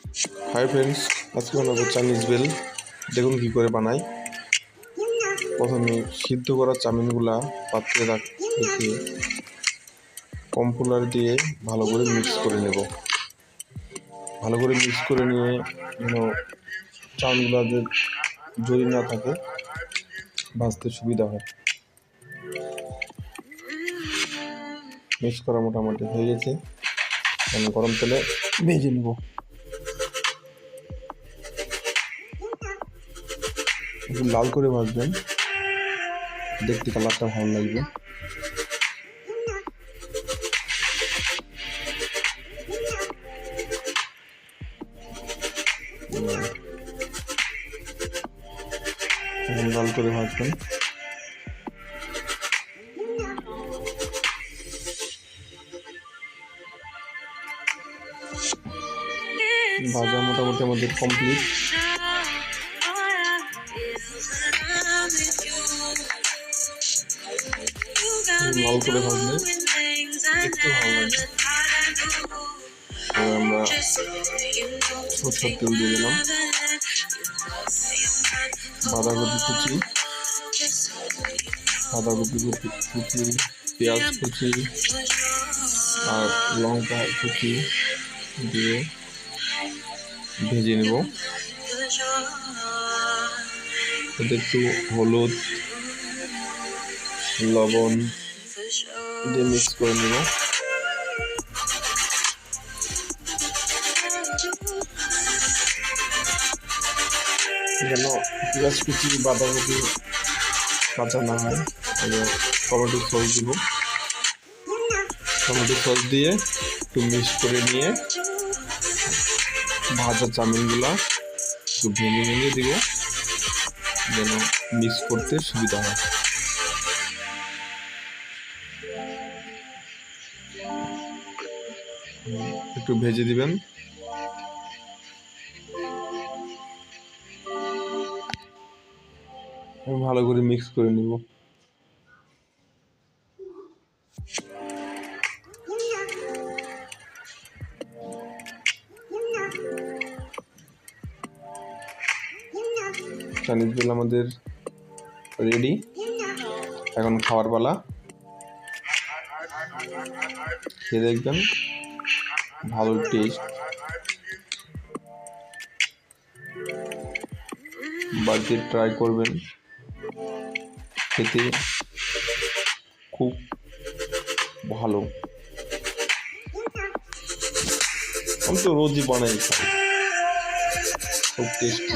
Hi friends, আজকে বানাবো Chinese bell. দেখুন কী করে বানাই। প্রথমে সিদ্ধ করা চাউমিনগুলা পাত্রে রেখে কর্নফ্লাওয়ার দিয়ে ভালো করে মিক্স করে নেব। ভালো করে মিক্স করে নিয়ে যেন চাউমিনগুলো যে জড়ি না থাকে, ভাজতে সুবিধা হয়। মিক্স করা মোটামুটি হয়ে গেছে। আমি গরম তেলে ভেজে নেব। একটু লাল করে ভাজবেন, দেখতে কালারটা ভালো লাগবে। লাল করে ভাজবেন। ভাজা মোটামুটি আমাদের কমপ্লিট। লাল করে ভাজলে দেখতে ভালো লাগে। আমরা সরষের তেল দিয়ে দিলাম, বাঁধাকপি কুচি, পেঁয়াজ কুচি আর লঙ্কা কুচি দিয়ে ভেজে নেব। এতে একটু হলুদ, লবণ দিয়ে মিক্স করে নেব। যেন পেঁয়াজ কুচি, বাঁধাকপি কাঁচা না হয়, টমেটো সস দিব। টমেটো সস দিয়ে একটু মিক্স করে নিয়ে ভাজা চাউমিনগুলা একটু ভেঙে দিব, যেন মিক্স করতে সুবিধা হয়। একটু ভেজে দিবেন। ভালো করে মিক্স করে নিব। চাইনিজ বেল আমাদের রেডি। এখন খাওয়ার পালা। খেয়ে দেখবেন, ভালো টেস্ট। বাড়িতে ট্রাই করবেন, খেতে খুব ভালো। আমি তো রোজই বানাই, খাই, খুব টেস্টি।